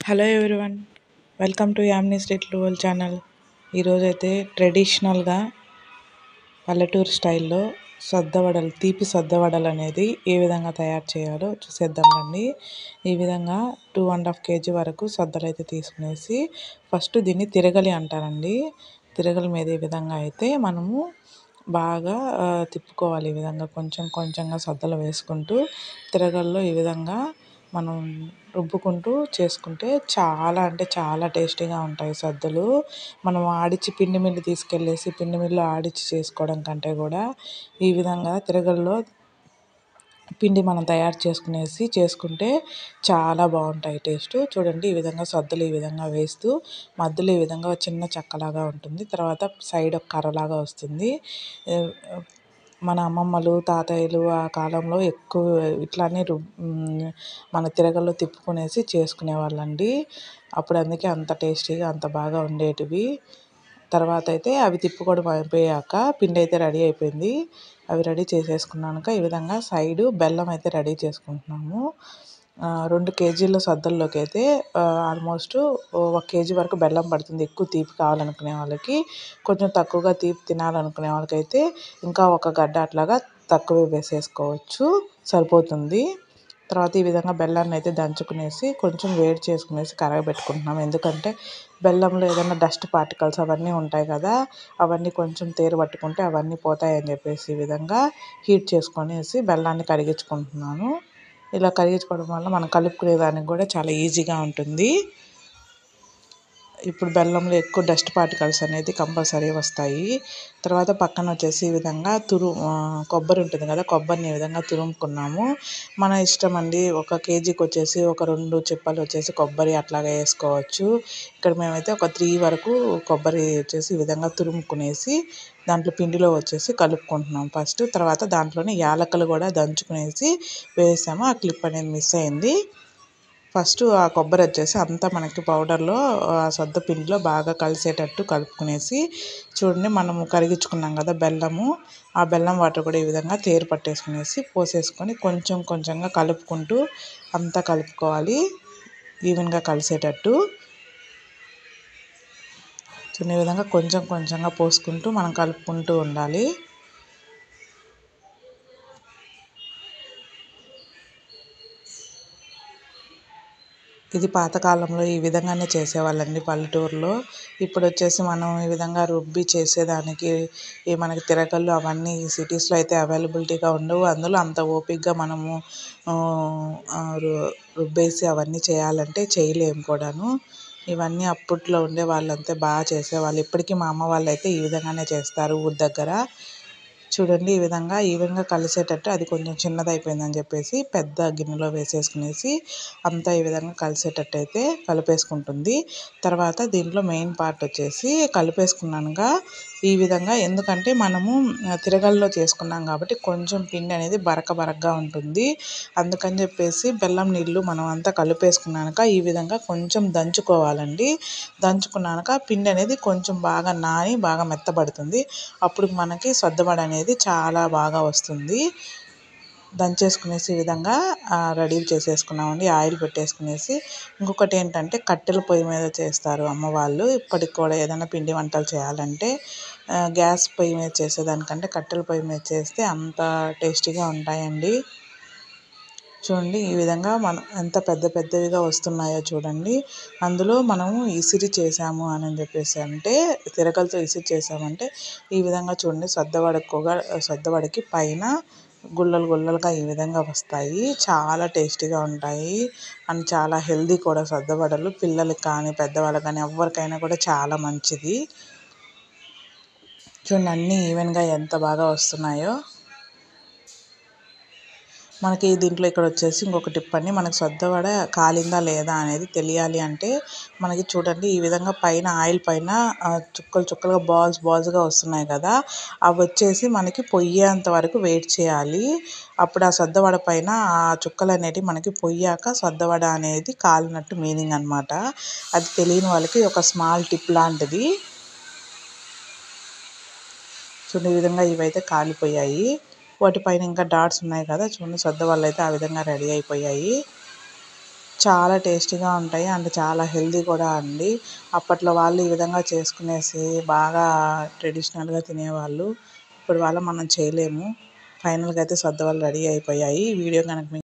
Hello everyone, welcome to Yamini street rural channel. ఈరోజైతే ట్రెడిషనల్గా పల్లెటూరు స్టైల్లో సద్దవడలు, తీపి సద్దవడలు అనేది ఏ విధంగా తయారు చేయాలో చూసేద్దామండి. ఈ విధంగా 2.5 kg వరకు సద్దలు అయితే తీసుకునేసి ఫస్ట్ దీన్ని తిరగలి అంటారండి. తిరగలి మీద ఈ విధంగా అయితే మనము బాగా తిప్పుకోవాలి. ఈ విధంగా కొంచెం కొంచెంగా సద్దలు వేసుకుంటూ తిరగల్లో ఈ విధంగా మనం రుబ్బుకుంటూ చేసుకుంటే చాలా అంటే చాలా టేస్టీగా ఉంటాయి సద్దలు. మనం ఆడిచ్చి పిండి మిల్లు తీసుకెళ్ళేసి పిండి మిల్లు ఆడిచ్చి చేసుకోవడం కంటే కూడా ఈ విధంగా తిరగల్లో పిండి మనం తయారు చేసుకుంటే చాలా బాగుంటాయి టేస్ట్. చూడండి, ఈ విధంగా సద్దలు ఈ విధంగా వేస్తూ మధ్యలో ఈ విధంగా చిన్న చెక్కలాగా ఉంటుంది, తర్వాత సైడ్ ఒక కర్రలాగా వస్తుంది. మన అమ్మమ్మలు తాతయ్యలు ఆ కాలంలో ఎక్కువ ఇట్లానే మన తిరగల్లో తిప్పుకునేసి చేసుకునేవాళ్ళండి. అప్పుడు అందుకే అంత టేస్టీగా అంత బాగా ఉండేటివి. తర్వాత అయితే అవి తిప్పుకోవడం అయిపోయాక పిండి అయితే రెడీ అయిపోయింది. అవి రెడీ చేసేసుకున్నాక ఈ విధంగా సైడు బెల్లం అయితే రెడీ చేసుకుంటున్నాము. 2 kgల సద్దల్లోకి అయితే ఆల్మోస్ట్ 1 kg వరకు బెల్లం పడుతుంది. ఎక్కువ తీపి కావాలనుకునే వాళ్ళకి, కొంచెం తక్కువగా తీపి తినాలనుకునే వాళ్ళకైతే ఇంకా ఒక గడ్డ అట్లాగా తక్కువే వేసేసుకోవచ్చు, సరిపోతుంది. తర్వాత ఈ విధంగా బెల్లాన్ని అయితే దంచుకునేసి కొంచెం వేడి చేసుకునేసి కరగబెట్టుకుంటున్నాం. ఎందుకంటే బెల్లంలో ఏదైనా డస్ట్ పార్టికల్స్ అవన్నీ ఉంటాయి కదా, అవన్నీ కొంచెం తేరు పట్టుకుంటే అవన్నీ పోతాయని చెప్పేసి ఈ విధంగా హీట్ చేసుకొనేసి బెల్లాన్ని కరిగించుకుంటున్నాను. ఇలా కరిగించుకోవడం వల్ల మనం కలుపుకునే దానికి కూడా చాలా ఈజీగా ఉంటుంది. ఇప్పుడు బెల్లంలో ఎక్కువ డస్ట్ పార్టికల్స్ అనేది కంపల్సరీ వస్తాయి. తర్వాత పక్కన వచ్చేసి ఈ విధంగా కొబ్బరి ఉంటుంది కదా, కొబ్బరిని ఈ విధంగా తురుముకున్నాము. మన ఇష్టం అండి, 1 kgకి వచ్చేసి ఒక 2 చిప్పలు వచ్చేసి కొబ్బరి అట్లాగా వేసుకోవచ్చు. ఇక్కడ మేమైతే ఒక 3 వరకు కొబ్బరి వచ్చేసి ఈ విధంగా తురుముకునేసి దాంట్లో పిండిలో వచ్చేసి కలుపుకుంటున్నాం ఫస్ట్. తర్వాత దాంట్లోనే యాలకులు కూడా దంచుకునేసి వేసాము. ఆ క్లిప్ అనేది మిస్ అయింది. ఫస్ట్ ఆ కొబ్బరి వచ్చేసి అంతా మనకి పౌడర్లో సద్ద పిండిలో బాగా కలిసేటట్టు కలుపుకునేసి, చూడండి మనము కరిగించుకున్నాం కదా బెల్లము, ఆ బెల్లం వాటర్ కూడా ఈ విధంగా తేరు పట్టేసుకునేసి పోసేసుకొని కొంచెం కొంచెంగా కలుపుకుంటూ అంతా కలుపుకోవాలి ఈవెన్గా కలిసేటట్టు. ఈ విధంగా కొంచెం కొంచెంగా పోసుకుంటూ మనం కలుపుకుంటూ ఉండాలి. ఇది పాతకాలంలో ఈ విధంగానే చేసేవాళ్ళండి పల్లెటూరులో. ఇప్పుడు వచ్చేసి మనం ఈ విధంగా రుబ్బి చేసేదానికి మనకి తిరగళ్ళు అవన్నీ సిటీస్లో అయితే అవైలబిలిటీగా ఉండవు. అందులో అంత ఓపికగా మనము రుబ్బేసి అవన్నీ చేయాలంటే చేయలేము కూడాను. ఇవన్నీ అప్పట్లో ఉండే వాళ్ళంతే బాగా చేసేవాళ్ళు. ఇప్పటికీ మా అమ్మ వాళ్ళు అయితే ఈ విధంగానే చేస్తారు ఊరి దగ్గర. చూడండి, ఈ విధంగా ఈవెన్గా కలిసేటట్టు, అది కొంచెం చిన్నది అయిపోయిందని చెప్పేసి పెద్ద గిన్నెలో వేసేసుకునేసి అంతా ఈ విధంగా కలిసేటట్టు అయితే కలిపేసుకుంటుంది. తర్వాత దీంట్లో మెయిన్ పార్ట్ వచ్చేసి కలిపేసుకున్నాక ఈ విధంగా, ఎందుకంటే మనము తిరగల్లో చేసుకున్నాం కాబట్టి కొంచెం పిండి అనేది బరకగా ఉంటుంది. అందుకని చెప్పేసి బెల్లం నీళ్ళు మనం అంతా కలిపేసుకున్నాక ఈ విధంగా కొంచెం దంచుకోవాలండి. దంచుకున్నాక పిండి అనేది కొంచెం బాగా నాని బాగా మెత్తబడుతుంది. అప్పుడు మనకి సద్దవడ అనేది చాలా బాగా వస్తుంది. దంచేసుకునేసి ఈ విధంగా రెడీ చేసేసుకున్నామండి. ఆయిల్ పెట్టేసుకునేసి, ఇంకొకటి ఏంటంటే కట్టెల పొయ్యి మీద చేస్తారు అమ్మ వాళ్ళు. ఇప్పటికి కూడా ఏదైనా పిండి వంటలు చేయాలంటే గ్యాస్ పొయ్యి మీద చేసేదానికంటే కట్టెల పొయ్యి మీద చేస్తే అంత టేస్టీగా ఉంటాయండి. చూడండి, ఈ విధంగా మనం ఎంత పెద్ద పెద్దవిగా వస్తున్నాయో చూడండి. అందులో మనము ఇసిరి చేసాము అని చెప్పేసి అంటే, తిరగలతో ఇసిరి చేసామంటే ఈ విధంగా చూడండి, సద్దవడకి పైన గుల్లలు గుల్లలుగా ఈ విధంగా వస్తాయి. చాలా టేస్టీగా ఉంటాయి అండ్ చాలా హెల్దీ కూడా సద్దవడలు. పిల్లలకి కానీ పెద్దవాళ్ళకి కానీ ఎవరికైనా కూడా చాలా మంచిది. చూడండి, అన్నీ ఈవెన్గా ఎంత బాగా వస్తున్నాయో. మనకి దీంట్లో ఇక్కడ వచ్చేసి ఇంకొక టిప్ అండి, మనకి సద్దవడ కాలిందా లేదా అనేది తెలియాలి అంటే మనకి చూడండి, ఈ విధంగా పైన ఆయిల్ పైన చుక్కలు చుక్కలుగా బాల్స్గా వస్తున్నాయి కదా, అవి వచ్చేసి మనకి పొయ్యేంత వరకు వెయిట్ చేయాలి. అప్పుడు ఆ సద్దవడ పైన ఆ చుక్కలు అనేటివి మనకి పొయ్యాక సద్దవడ అనేది కాలినట్టు మీనింగ్ అనమాట. అది తెలియని వాళ్ళకి ఒక స్మాల్ టిప్ లాంటిది. చూడండి, ఈ విధంగా ఇవైతే కాలిపోయాయి. వాటిపైన ఇంకా డాట్స్ ఉన్నాయి కదా, చూడండి సద్దవడలు అయితే ఆ విధంగా రెడీ అయిపోయాయి. చాలా టేస్టీగా ఉంటాయి అండ్ చాలా హెల్దీ కూడా అండి. అప్పట్లో వాళ్ళు ఈ విధంగా చేసుకునేసి బాగా ట్రెడిషనల్గా తినేవాళ్ళు. ఇప్పుడు మనం చేయలేము. ఫైనల్గా అయితే సద్దవడలు రెడీ అయిపోయాయి. వీడియో కనుక మీకు